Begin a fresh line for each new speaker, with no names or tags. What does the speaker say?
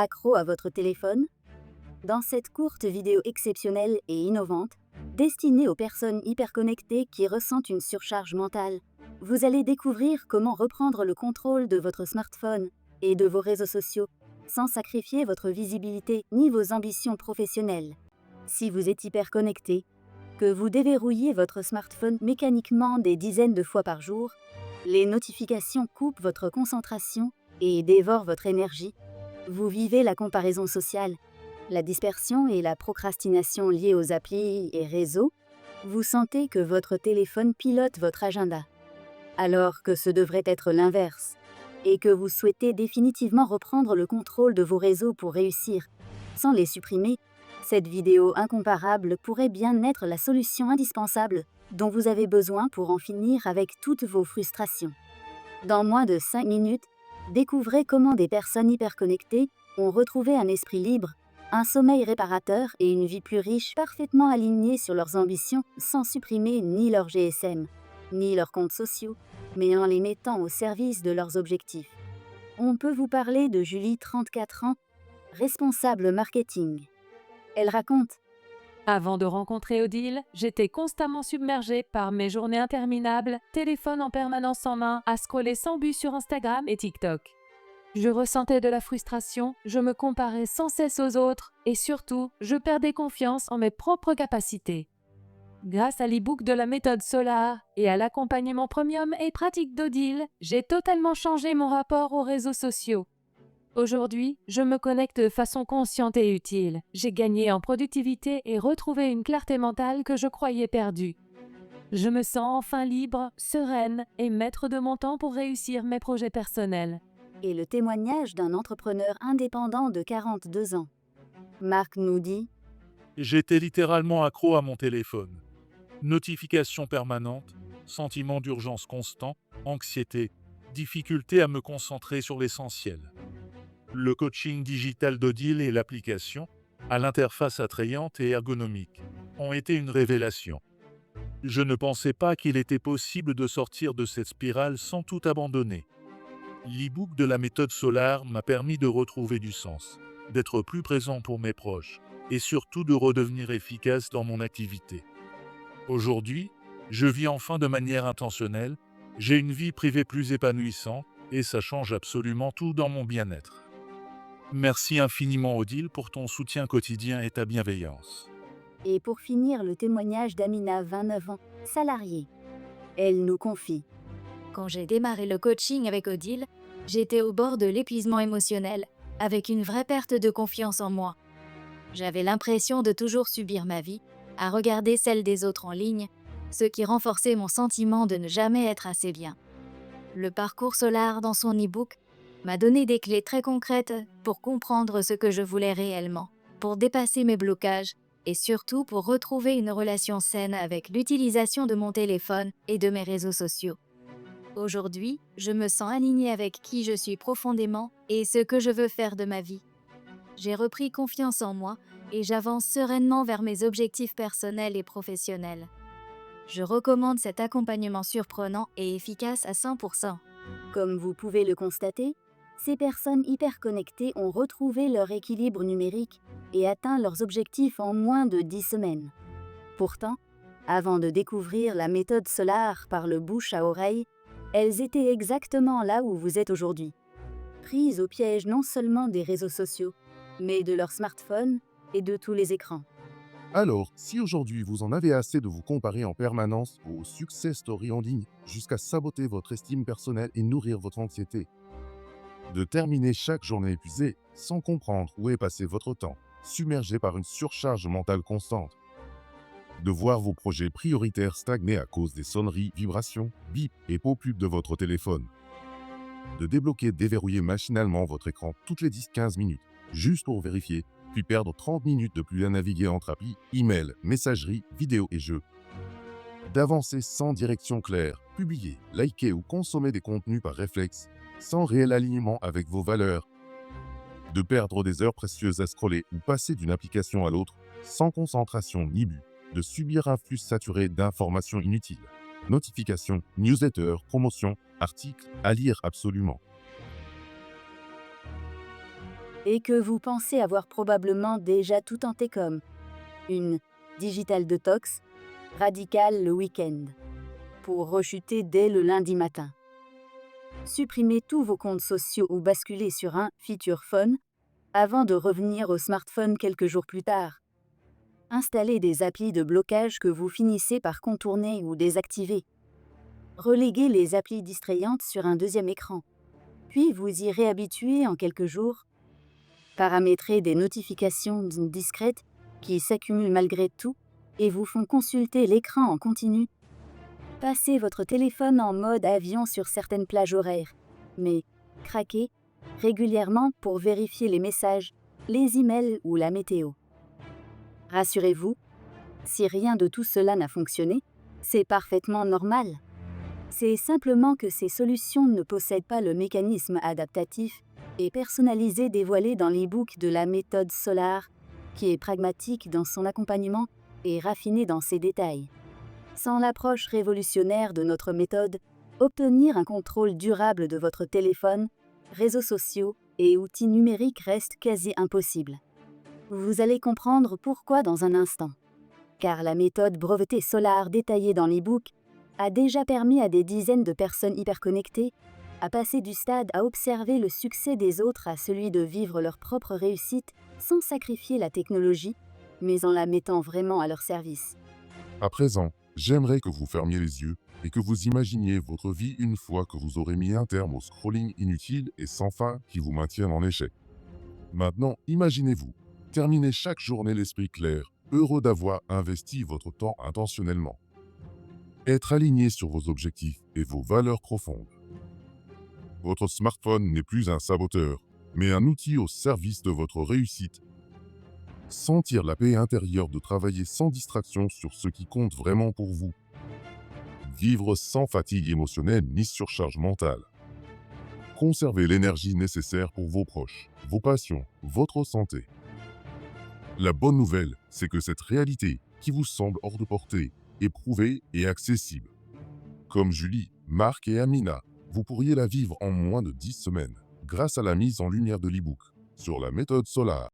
Accro à votre téléphone? Dans cette courte vidéo exceptionnelle et innovante, destinée aux personnes hyperconnectées qui ressentent une surcharge mentale, vous allez découvrir comment reprendre le contrôle de votre smartphone et de vos réseaux sociaux, sans sacrifier votre visibilité ni vos ambitions professionnelles. Si vous êtes hyperconnecté, que vous déverrouillez votre smartphone mécaniquement des dizaines de fois par jour, les notifications coupent votre concentration et dévorent votre énergie, vous vivez la comparaison sociale, la dispersion et la procrastination liées aux applis et réseaux, vous sentez que votre téléphone pilote votre agenda, alors que ce devrait être l'inverse, et que vous souhaitez définitivement reprendre le contrôle de vos réseaux pour réussir, sans les supprimer. Cette vidéo incomparable pourrait bien être la solution indispensable dont vous avez besoin pour en finir avec toutes vos frustrations. Dans moins de 5 minutes, découvrez comment des personnes hyperconnectées ont retrouvé un esprit libre, un sommeil réparateur et une vie plus riche parfaitement alignée sur leurs ambitions sans supprimer ni leur GSM, ni leurs comptes sociaux, mais en les mettant au service de leurs objectifs. On peut vous parler de Julie, 34 ans, responsable marketing. Elle raconte:
Avant de rencontrer Odile, j'étais constamment submergée par mes journées interminables, téléphone en permanence en main, à scroller sans but sur Instagram et TikTok. Je ressentais de la frustration, je me comparais sans cesse aux autres et surtout, je perdais confiance en mes propres capacités. Grâce à l'e-book de la méthode Solar et à l'accompagnement premium et pratique d'Odile, j'ai totalement changé mon rapport aux réseaux sociaux. Aujourd'hui, je me connecte de façon consciente et utile. J'ai gagné en productivité et retrouvé une clarté mentale que je croyais perdue. Je me sens enfin libre, sereine et maître de mon temps pour réussir mes projets personnels.
Et le témoignage d'un entrepreneur indépendant de 42 ans. Marc nous dit:
J'étais littéralement accro à mon téléphone. Notifications permanentes, sentiment d'urgence constant, anxiété, difficulté à me concentrer sur l'essentiel. Le coaching digital d'Odile et l'application, à l'interface attrayante et ergonomique, ont été une révélation. Je ne pensais pas qu'il était possible de sortir de cette spirale sans tout abandonner. L'e-book de la méthode Solar m'a permis de retrouver du sens, d'être plus présent pour mes proches et surtout de redevenir efficace dans mon activité. Aujourd'hui, je vis enfin de manière intentionnelle, j'ai une vie privée plus épanouissante et ça change absolument tout dans mon bien-être. Merci infiniment Odile pour ton soutien quotidien et ta bienveillance.
Et pour finir, le témoignage d'Amina, 29 ans, salariée. Elle nous confie:
Quand j'ai démarré le coaching avec Odile, j'étais au bord de l'épuisement émotionnel, avec une vraie perte de confiance en moi. J'avais l'impression de toujours subir ma vie, à regarder celle des autres en ligne, ce qui renforçait mon sentiment de ne jamais être assez bien. Le parcours Solar dans son e-book m'a donné des clés très concrètes pour comprendre ce que je voulais réellement, pour dépasser mes blocages et surtout pour retrouver une relation saine avec l'utilisation de mon téléphone et de mes réseaux sociaux. Aujourd'hui, je me sens alignée avec qui je suis profondément et ce que je veux faire de ma vie. J'ai repris confiance en moi et j'avance sereinement vers mes objectifs personnels et professionnels. Je recommande cet accompagnement surprenant et efficace à 100%.
Comme vous pouvez le constater, ces personnes hyperconnectées ont retrouvé leur équilibre numérique et atteint leurs objectifs en moins de 10 semaines. Pourtant, avant de découvrir la méthode Solar par le bouche à oreille, elles étaient exactement là où vous êtes aujourd'hui, prises au piège non seulement des réseaux sociaux, mais de leur smartphone et de tous les écrans.
Alors, si aujourd'hui vous en avez assez de vous comparer en permanence aux success stories en ligne, jusqu'à saboter votre estime personnelle et nourrir votre anxiété, de terminer chaque journée épuisée sans comprendre où est passé votre temps, submergé par une surcharge mentale constante, de voir vos projets prioritaires stagner à cause des sonneries, vibrations, bips et pop-up de votre téléphone, de débloquer, déverrouiller machinalement votre écran toutes les 10-15 minutes, juste pour vérifier, puis perdre 30 minutes de plus à naviguer entre applis, emails, messageries, vidéos et jeux, d'avancer sans direction claire, publier, liker ou consommer des contenus par réflexe, sans réel alignement avec vos valeurs, de perdre des heures précieuses à scroller ou passer d'une application à l'autre, sans concentration ni but, de subir un flux saturé d'informations inutiles, notifications, newsletters, promotions, articles à lire absolument.
et que vous pensez avoir probablement déjà tout tenté comme une digital detox radicale le week-end pour rechuter dès le lundi matin. Supprimez tous vos comptes sociaux ou basculez sur un feature phone avant de revenir au smartphone quelques jours plus tard. Installez des applis de blocage que vous finissez par contourner ou désactiver. Reléguez les applis distrayantes sur un deuxième écran, puis vous y réhabituez en quelques jours. Paramétrez des notifications discrètes qui s'accumulent malgré tout et vous font consulter l'écran en continu. Passez votre téléphone en mode avion sur certaines plages horaires, mais craquez régulièrement pour vérifier les messages, les emails ou la météo. Rassurez-vous, si rien de tout cela n'a fonctionné, c'est parfaitement normal. C'est simplement que ces solutions ne possèdent pas le mécanisme adaptatif et personnalisé dévoilé dans l'e-book de la méthode Solar, qui est pragmatique dans son accompagnement et raffiné dans ses détails. Sans l'approche révolutionnaire de notre méthode, obtenir un contrôle durable de votre téléphone, réseaux sociaux et outils numériques reste quasi impossible. Vous allez comprendre pourquoi dans un instant. Car la méthode brevetée Solar détaillée dans l'e-book a déjà permis à des dizaines de personnes hyperconnectées à passer du stade à observer le succès des autres à celui de vivre leur propre réussite sans sacrifier la technologie, mais en la mettant vraiment à leur service.
À présent, j'aimerais que vous fermiez les yeux et que vous imaginiez votre vie une fois que vous aurez mis un terme au scrolling inutile et sans fin qui vous maintiennent en échec. Maintenant, imaginez-vous, terminer chaque journée l'esprit clair, heureux d'avoir investi votre temps intentionnellement. Être aligné sur vos objectifs et vos valeurs profondes. Votre smartphone n'est plus un saboteur, mais un outil au service de votre réussite. Sentir la paix intérieure de travailler sans distraction sur ce qui compte vraiment pour vous. Vivre sans fatigue émotionnelle ni surcharge mentale. Conserver l'énergie nécessaire pour vos proches, vos passions, votre santé. La bonne nouvelle, c'est que cette réalité, qui vous semble hors de portée, est prouvée et accessible. Comme Julie, Marc et Amina, vous pourriez la vivre en moins de 10 semaines, grâce à la mise en lumière de l'e-book sur la méthode Solar.